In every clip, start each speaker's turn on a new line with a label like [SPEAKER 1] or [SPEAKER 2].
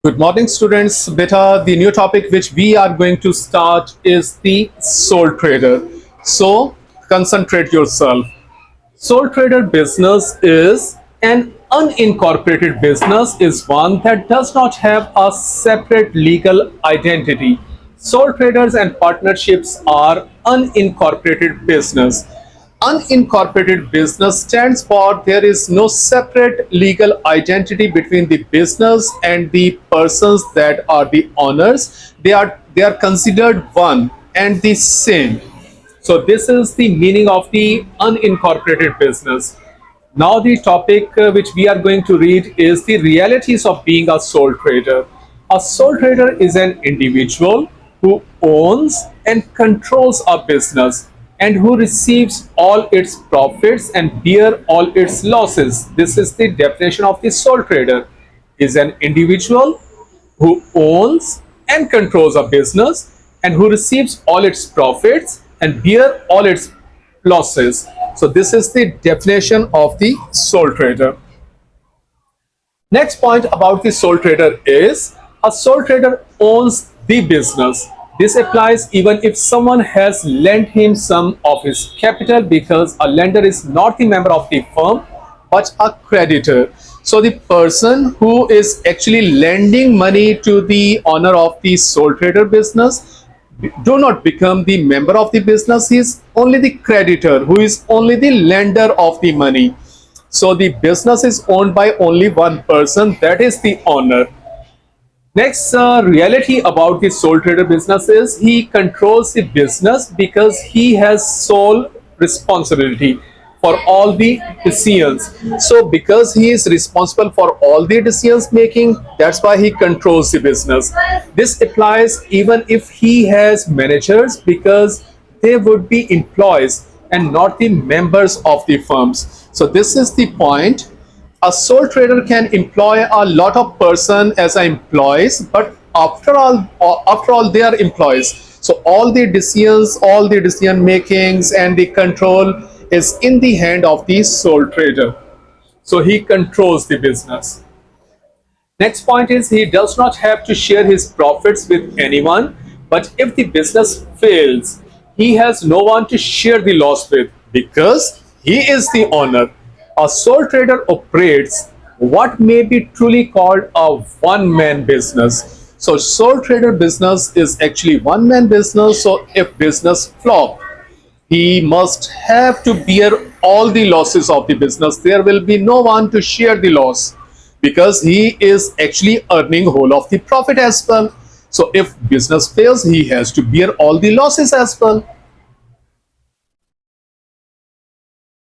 [SPEAKER 1] Good morning, students. Beta, the new topic which we are going to start is the sole trader. So, concentrate yourself. Sole trader business is an unincorporated business, is one that does not have a separate legal identity. Sole traders and partnerships are unincorporated business. Unincorporated business stands for there is no separate legal identity between the business and the persons that are the owners. They are considered one and the same. So this is the meaning of the unincorporated business. Now the topic which we are going to read is the realities of being a sole trader. A sole trader is an individual who owns and controls a business and who receives all its profits and bear all its losses. This is the definition of the sole trader. Is an individual who owns and controls a business and who receives all its profits and bear all its losses. So this is the definition of the sole trader. Next point about the sole trader is a sole trader owns the business. This applies even if someone has lent him some of his capital, because a lender is not the member of the firm but a creditor. So the person who is actually lending money to the owner of the sole trader business do not become the member of the business. He is only the creditor, who is only the lender of the money. So the business is owned by only one person, that is the owner. Next reality about the sole trader business is he controls the business because he has sole responsibility for all the decisions. So because he is responsible for all the decisions making, that's why he controls the business. This applies even if he has managers, because they would be employees and not the members of the firms. So this is the point. A sole trader can employ a lot of person as employees, but after all they are employees. So all the decision makings and the control is in the hand of the sole trader. So he controls the business. Next point is he does not have to share his profits with anyone, but if the business fails, he has no one to share the loss with because he is the owner. A sole trader operates what may be truly called a one-man business. So sole trader business is actually one-man business. So if business flop, he must have to bear all the losses of the business. There will be no one to share the loss because he is actually earning whole of the profit as well. So if business fails, he has to bear all the losses as well.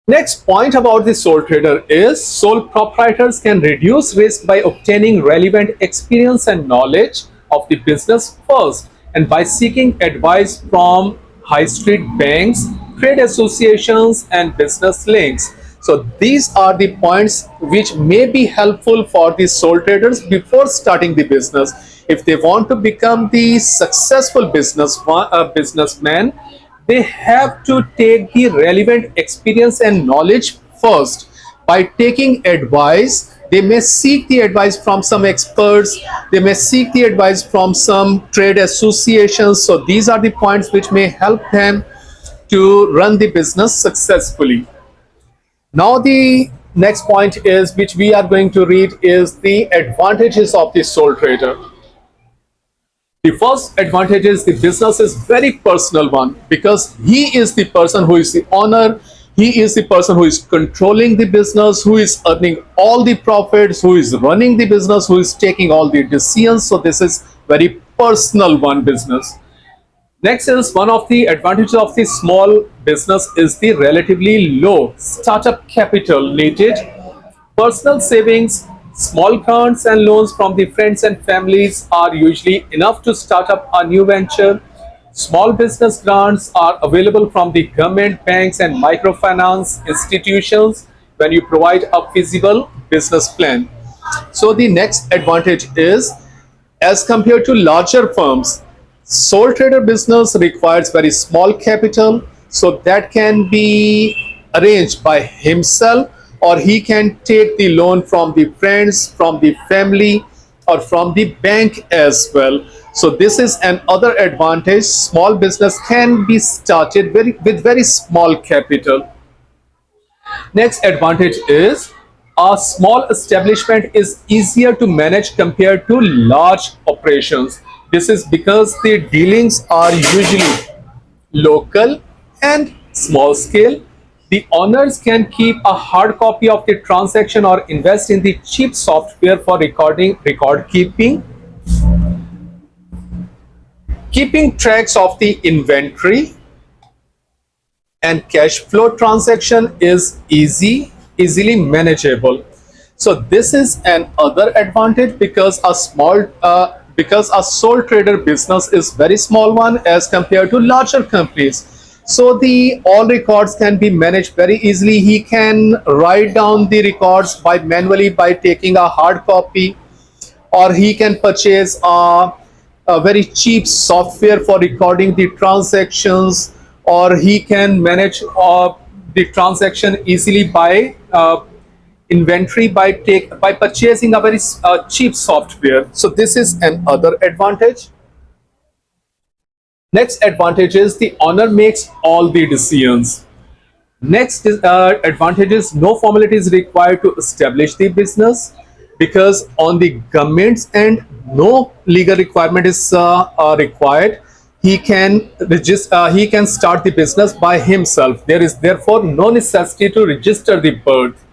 [SPEAKER 1] Next point about the sole trader is sole proprietors can reduce risk by obtaining relevant experience and knowledge of the business first, and by seeking advice from high street banks, trade associations, and business links. So these are the points which may be helpful for the sole traders before starting the business. If they want to become the successful businessman, they have to take the relevant experience and knowledge first. By taking advice, they may seek the advice from some experts, they may seek the advice from some trade associations. So these are the points which may help them to run the business successfully. Now the next point is which we are going to read is the advantages of the sole trader. The first advantage is the business is very personal one, because he is the person who is the owner. He is the person who is controlling the business, who is earning all the profits, who is running the business, who is taking all the decisions. So this is very personal one business. Next is one of the advantages of the small business is the relatively low startup capital needed. Personal savings, small grants and loans from the friends and families are usually enough to start up a new venture. Small business grants are available from the government, banks, and microfinance institutions when you provide a feasible business plan. So the next advantage is, as compared to larger firms, sole trader business requires very small capital, so that can be arranged by himself, or he can take the loan from the friends, from the family, or from the bank as well. So this is another advantage. Small business can be started with very small capital. Next advantage is a small establishment is easier to manage compared to large operations. This is because the dealings are usually local and small scale. The owners can keep a hard copy of the transaction or invest in the cheap software for record keeping tracks of the inventory, and cash flow transaction is easily manageable. So this is another advantage because a sole trader business is very small one as compared to larger companies. So the all records can be managed very easily. He can write down the records by manually by taking a hard copy, or he can purchase a very cheap software for recording the transactions, or he can manage the transaction easily by inventory by purchasing a very cheap software. So this is another advantage. Next advantage is the owner makes all the decisions. Next is advantage is no formality is required to establish the business, because on the government's end no legal requirement is required. He can register. He can start the business by himself. There is therefore no necessity to register the birth.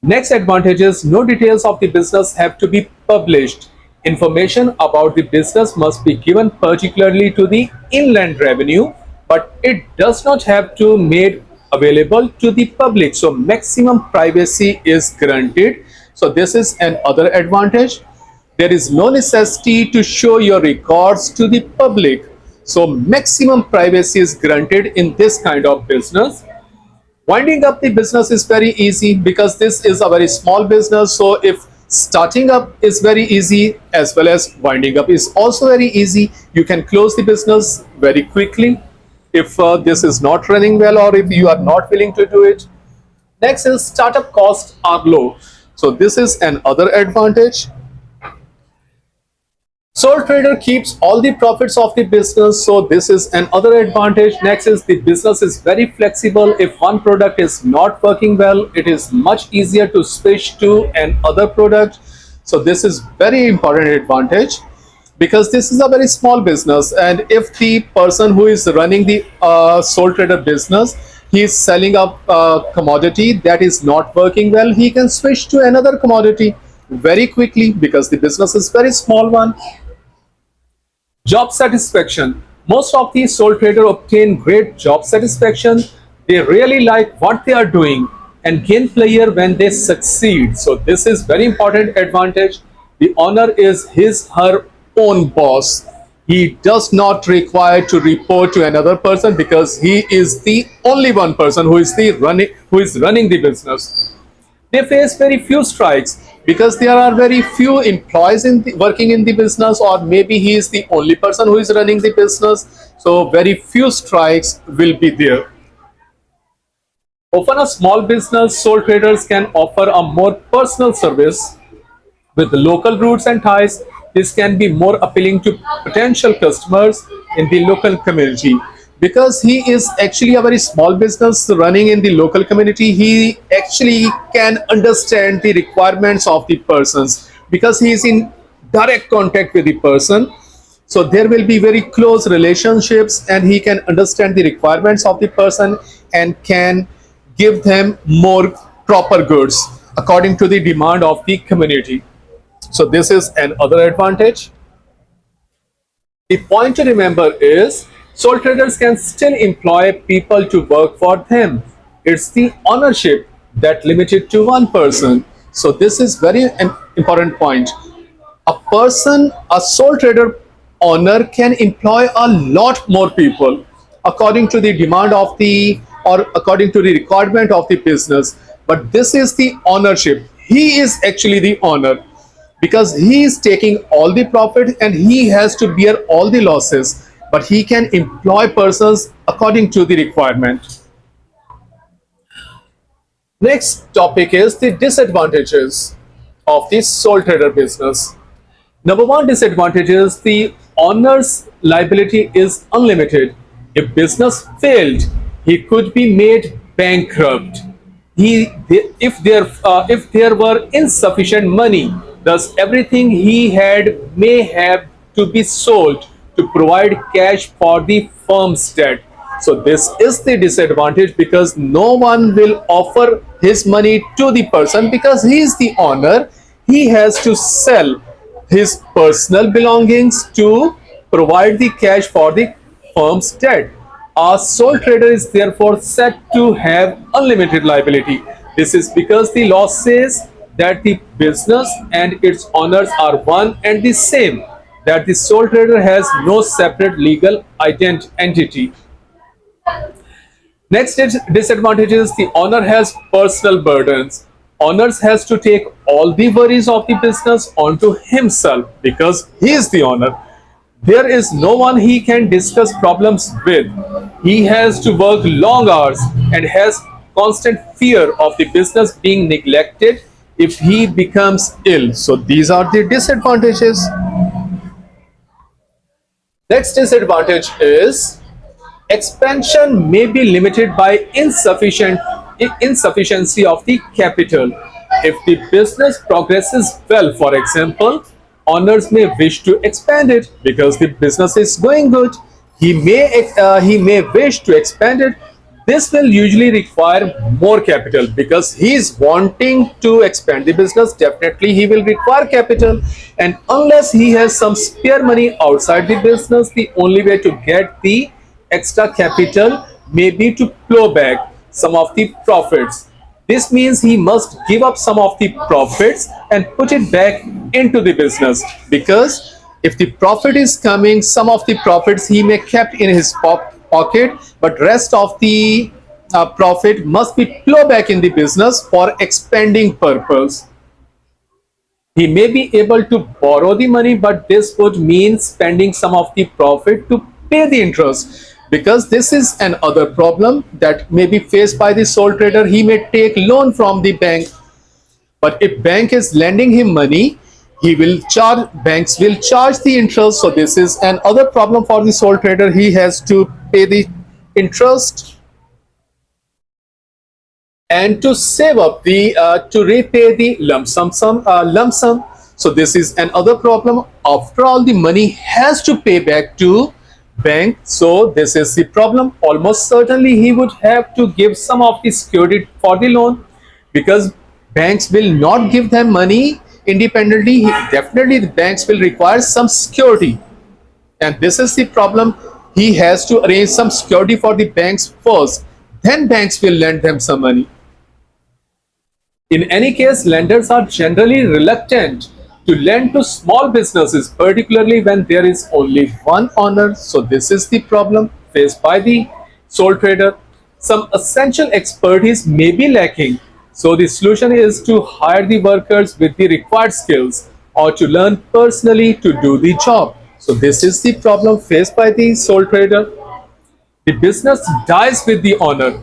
[SPEAKER 1] Next advantage is no details of the business have to be published. Information about the business must be given particularly to the inland revenue, but it does not have to made available to the public. So maximum privacy is granted. So this is another advantage. There is no necessity to show your records to the public. So maximum privacy is granted in this kind of business. Winding up the business is very easy because this is a very small business. So if starting up is very easy, as well as winding up is also very easy, you can close the business very quickly if this is not running well, or if you are not willing to do it. Next is startup costs are low. So this is another advantage. Sole trader keeps all the profits of the business, so this is another advantage. Next is the business is very flexible. If one product is not working well, it is much easier to switch to another product. So this is very important advantage, because this is a very small business, and if the person who is running the sole trader business, he is selling a commodity that is not working well, he can switch to another commodity very quickly because the business is very small one. Job satisfaction. Most of these sole traders obtain great job satisfaction. They really like what they are doing and gain pleasure when they succeed. So this is very important advantage. The owner is her own boss. He does not require to report to another person because he is the only one person who is running the business. They face very few strikes because there are very few employees working in the business, or maybe he is the only person who is running the business. So very few strikes will be there. Often a small business, sole traders can offer a more personal service with local roots and ties. This can be more appealing to potential customers in the local community, because he is actually a very small business running in the local community. He actually can understand the requirements of the persons because he is in direct contact with the person. So there will be very close relationships, and he can understand the requirements of the person and can give them more proper goods according to the demand of the community. So this is another advantage. The point to remember is sole traders can still employ people to work for them. It's the ownership that limited to one person. So this is very an important point. A sole trader owner can employ a lot more people according to the demand of the, or according to the requirement of the business. But this is the ownership. He is actually the owner, because he is taking all the profit and he has to bear all the losses, but he can employ persons according to the requirement. Next topic is the disadvantages of the sole trader business. Number one disadvantage is the owner's liability is unlimited. If business failed, he could be made bankrupt. If there were insufficient money, thus everything he had may have to be sold to provide cash for the firm's debt. So this is the disadvantage because no one will offer his money to the person because he is the owner. He has to sell his personal belongings to provide the cash for the firm's debt. A sole trader is therefore said to have unlimited liability. This is because the law says that the business and its owners are one and the same, that the sole trader has no separate legal entity. Next disadvantage is the owner has personal burdens. Owners has to take all the worries of the business onto himself because he is the owner. There is no one he can discuss problems with. He has to work long hours and has constant fear of the business being neglected if he becomes ill. So these are the disadvantages. Next disadvantage is expansion may be limited by insufficiency of the capital. If the business progresses well, for example, owners may wish to expand it because the business is going good. He may wish to expand it. This will usually require more capital because he is wanting to expand the business. Definitely, he will require capital, and unless he has some spare money outside the business, the only way to get the extra capital may be to plow back some of the profits. This means he must give up some of the profits and put it back into the business because if the profit is coming, some of the profits he may kept in his pocket, but rest of the profit must be plow back in the business for expanding purpose. He may be able to borrow the money, but this would mean spending some of the profit to pay the interest. Because this is another problem that may be faced by the sole trader. He may take loan from the bank, but if bank is lending him money, banks will charge the interest. So this is another problem for the sole trader. He has to pay the interest and to save up the to repay the lump sum. So this is another problem. After all, the money has to pay back to bank. So this is the problem. Almost certainly he would have to give some of the security for the loan because banks will not give them money independently. Definitely the banks will require some security, and this is the problem. He has to arrange some security for the banks first, then banks will lend them some money. In any case, lenders are generally reluctant to lend to small businesses, particularly when there is only one owner. So this is the problem faced by the sole trader. Some essential expertise may be lacking. So the solution is to hire the workers with the required skills or to learn personally to do the job. So this is the problem faced by the sole trader. The business dies with the owner.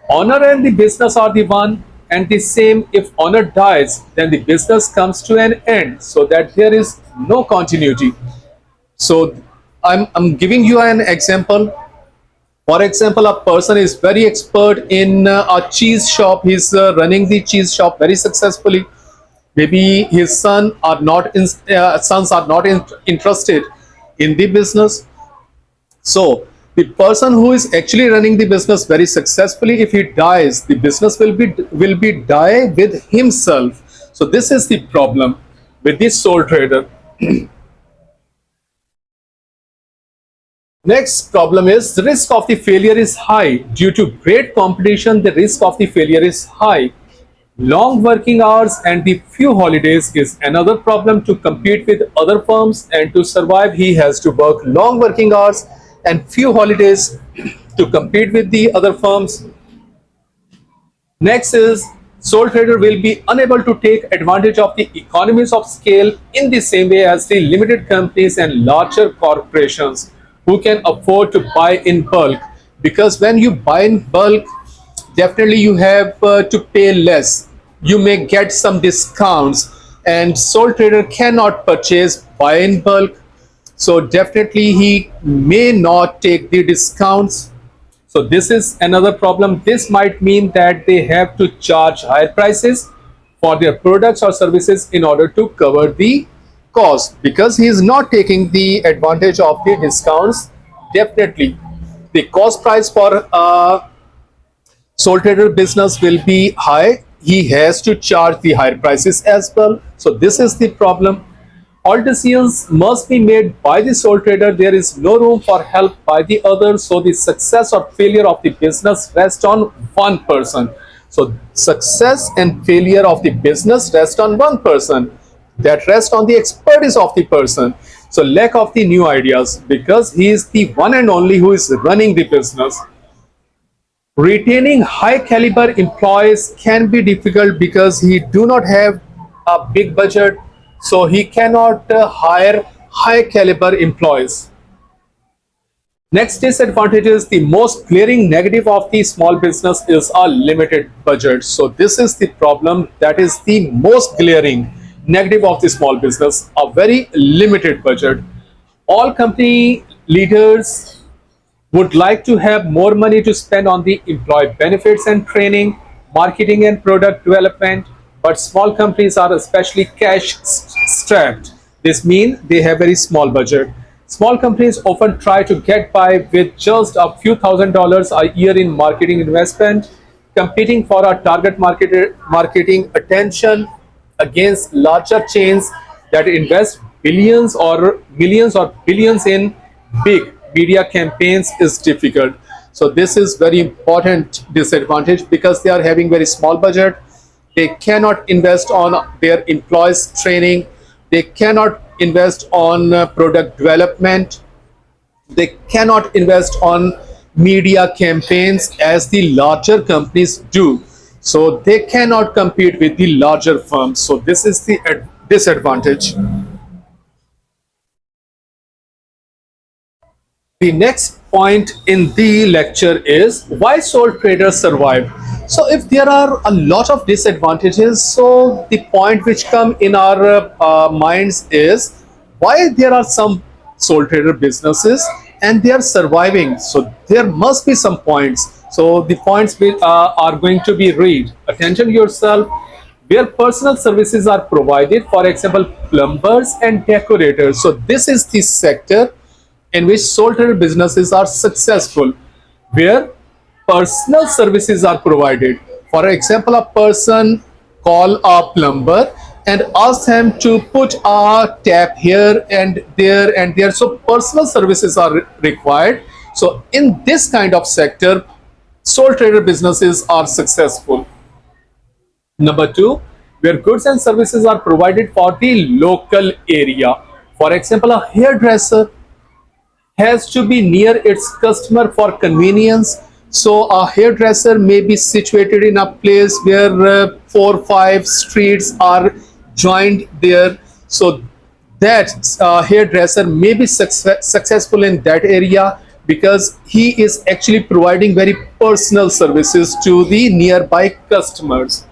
[SPEAKER 1] Owner and the business are the one and the same. If owner dies, then the business comes to an end, so that there is no continuity. So I'm giving you an example. For example, a person is very expert in a cheese shop. He's running the cheese shop very successfully. Maybe his sons are not interested in the business. So the person who is actually running the business very successfully, if he dies, the business will be die with himself. So this is the problem with the sole trader. Next problem is the risk of the failure is high. Due to great competition, the risk of the failure is high. Long working hours and the few holidays is another problem. To compete with other firms and to survive, he has to work long working hours and few holidays to compete with the other firms. Next is sole trader will be unable to take advantage of the economies of scale in the same way as the limited companies and larger corporations who can afford to buy in bulk. Because when you buy in bulk, definitely you have to pay less. You may get some discounts and sole trader cannot purchase buy in bulk. So definitely he may not take the discounts. So this is another problem. This might mean that they have to charge higher prices for their products or services in order to cover the cost, because he is not taking the advantage of the discounts. Definitely the cost price for sole trader business will be high. He has to charge the higher prices as well. So this is the problem. All decisions must be made by the sole trader. There is no room for help by the others. So the success or failure of the business rests on one person. So success and failure of the business rest on one person. That rests on the expertise of the person. So lack of the new ideas, because he is the one and only who is running the business. Retaining high caliber employees can be difficult because he do not have a big budget, so he cannot hire high caliber employees. Next disadvantage is the most glaring negative of the small business is a limited budget. So this is the problem that is the most glaring negative of the small business, a very limited budget. All company leaders would like to have more money to spend on the employee benefits and training, marketing and product development, but small companies are especially cash strapped. This means they have very small budget. Small companies often try to get by with just a few $1,000s a year in marketing investment, competing for a target marketing attention against larger chains that invest billions or millions or billions in big media campaigns is difficult. So this is very important disadvantage, because they are having very small budget. They cannot invest on their employees training. They cannot invest on product development. They cannot invest on media campaigns as the larger companies do. So they cannot compete with the larger firms. So this is the disadvantage. The next point in the lecture is why sole traders survive. So if there are a lot of disadvantages, so the point which come in our minds is why there are some sole trader businesses and they are surviving. So there must be some points. So the points are going to be read. Attention yourself. Where personal services are provided, for example, plumbers and decorators. So this is the sector in which sole trader businesses are successful, where personal services are provided. For example, a person call a plumber and ask him to put a tap here and there and there. So personal services are required. So in this kind of sector, sole trader businesses are successful. Number two, where goods and services are provided for the local area. For example, a hairdresser has to be near its customer for convenience. So a hairdresser may be situated in a place where 4 or 5 streets are joined there. So that hairdresser may be successful in that area because he is actually providing very personal services to the nearby customers.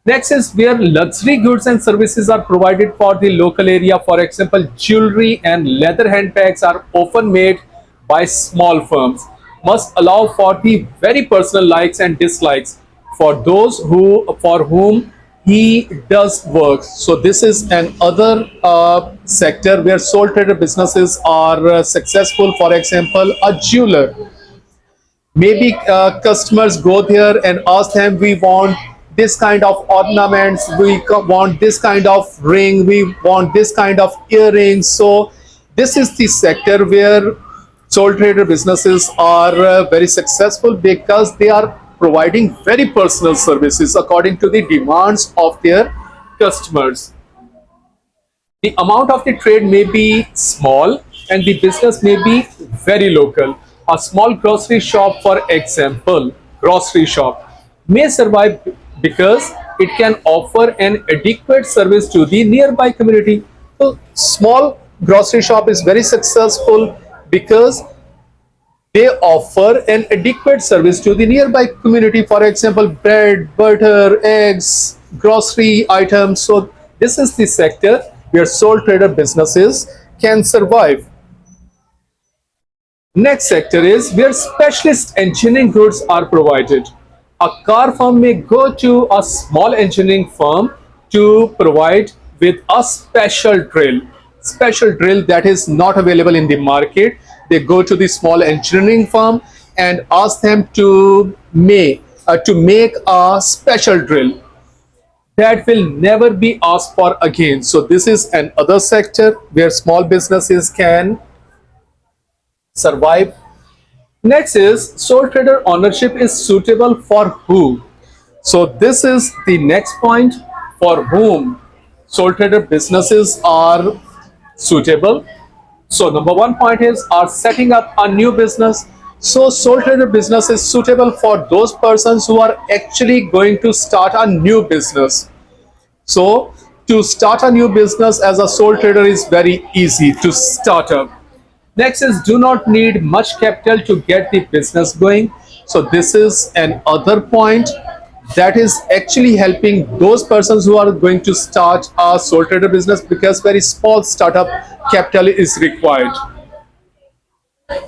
[SPEAKER 1] Next is where luxury goods and services are provided for the local area. For example, jewelry and leather handbags are often made by small firms. Must allow for the very personal likes and dislikes for those for whom he does work. So this is another sector where sole trader businesses are successful. For example, a jeweler. Maybe customers go there and ask them, we want this kind of ornaments, we want this kind of ring, we want this kind of earrings. So this is the sector where sole trader businesses are very successful, because they are providing very personal services according to the demands of their customers. The amount of the trade may be small and the business may be very local. A small grocery shop, for example, grocery shop, may survive because it can offer an adequate service to the nearby community. So small grocery shop is very successful because they offer an adequate service to the nearby community. For example, bread, butter, eggs, grocery items. So This is the sector where sole trader businesses can survive. Next sector is where specialist engineering goods are provided. A car firm may go to a small engineering firm to provide with a special drill that is not available in the market. They go to the small engineering firm and ask them to make a special drill that will never be asked for again. So this is another sector where small businesses can survive. Next is sole trader ownership is suitable for who? So this is the next point, for whom sole trader businesses are suitable. So number one point is are setting up a new business. So sole trader business is suitable for those persons who are actually going to start a new business. So to start a new business as a sole trader is very easy to start up. Next is do not need much capital to get the business going. So this is another point that is actually helping those persons who are going to start a sole trader business, because very small startup capital is required.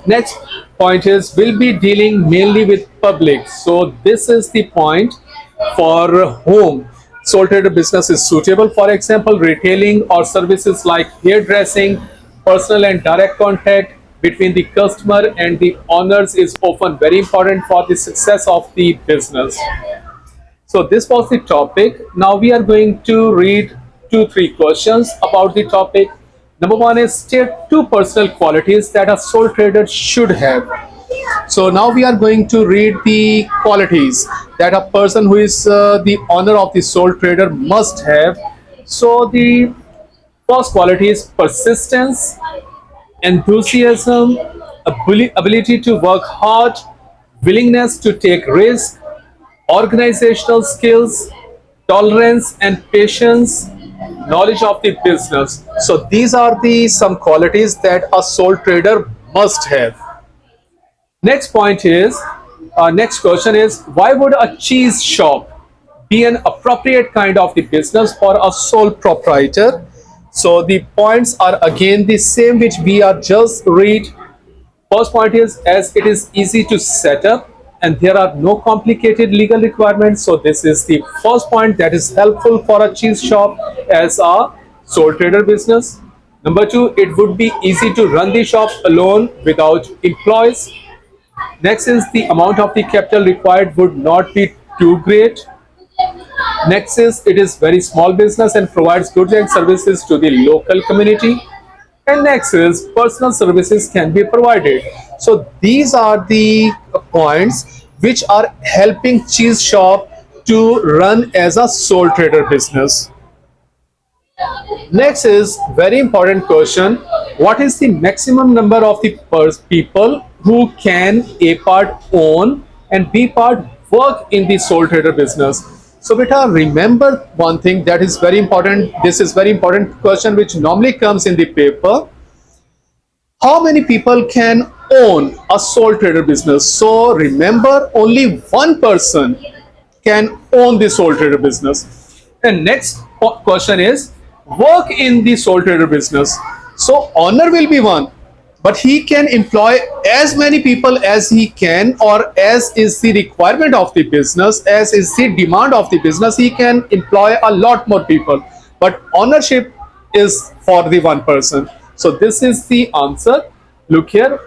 [SPEAKER 1] Next point is will be dealing mainly with public. So this is the point for whom sole trader business is suitable. For example, retailing or services like hairdressing, personal and direct contact between the customer and the owners is often very important for the success of the business. So this was the topic. Now we are going to read 2-3 questions about the topic. Number one is state 2 personal qualities that a sole trader should have. So now we are going to read the qualities that a person who is the owner of the sole trader must have. So the first quality is persistence, enthusiasm, ability to work hard, willingness to take risks, organizational skills, tolerance and patience, knowledge of the business. So these are the some qualities that a sole trader must have. Next point is, next question is, why would a cheese shop be an appropriate kind of the business for a sole proprietor? So the points are again the same which we are just read. First point is as it is easy to set up and there are no complicated legal requirements. So this is the first point that is helpful for a cheese shop as a sole trader business. Number two, it would be easy to run the shop alone without employees. Next is the amount of the capital required would not be too great. Next is it is very small business and provides goods and services to the local community. And next is personal services can be provided. So these are the points which are helping cheese shop to run as a sole trader business. Next is very important question. What is the maximum number of the people who can A part own and B part work in the sole trader business? So beta, remember one thing that is very important. This is very important question which normally comes in the paper. How many people can own a sole trader business? So remember, only one person can own the sole trader business. And next question is work in the sole trader business. So owner will be one, but he can employ as many people as he can, or as is the requirement of the business, as is the demand of the business. He can employ a lot more people, but ownership is for the one person. So this is the answer. Look here,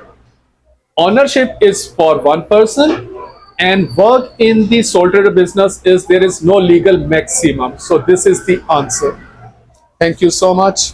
[SPEAKER 1] ownership is for one person and work in the sole trader business is there is no legal maximum. So this is the answer. Thank you so much.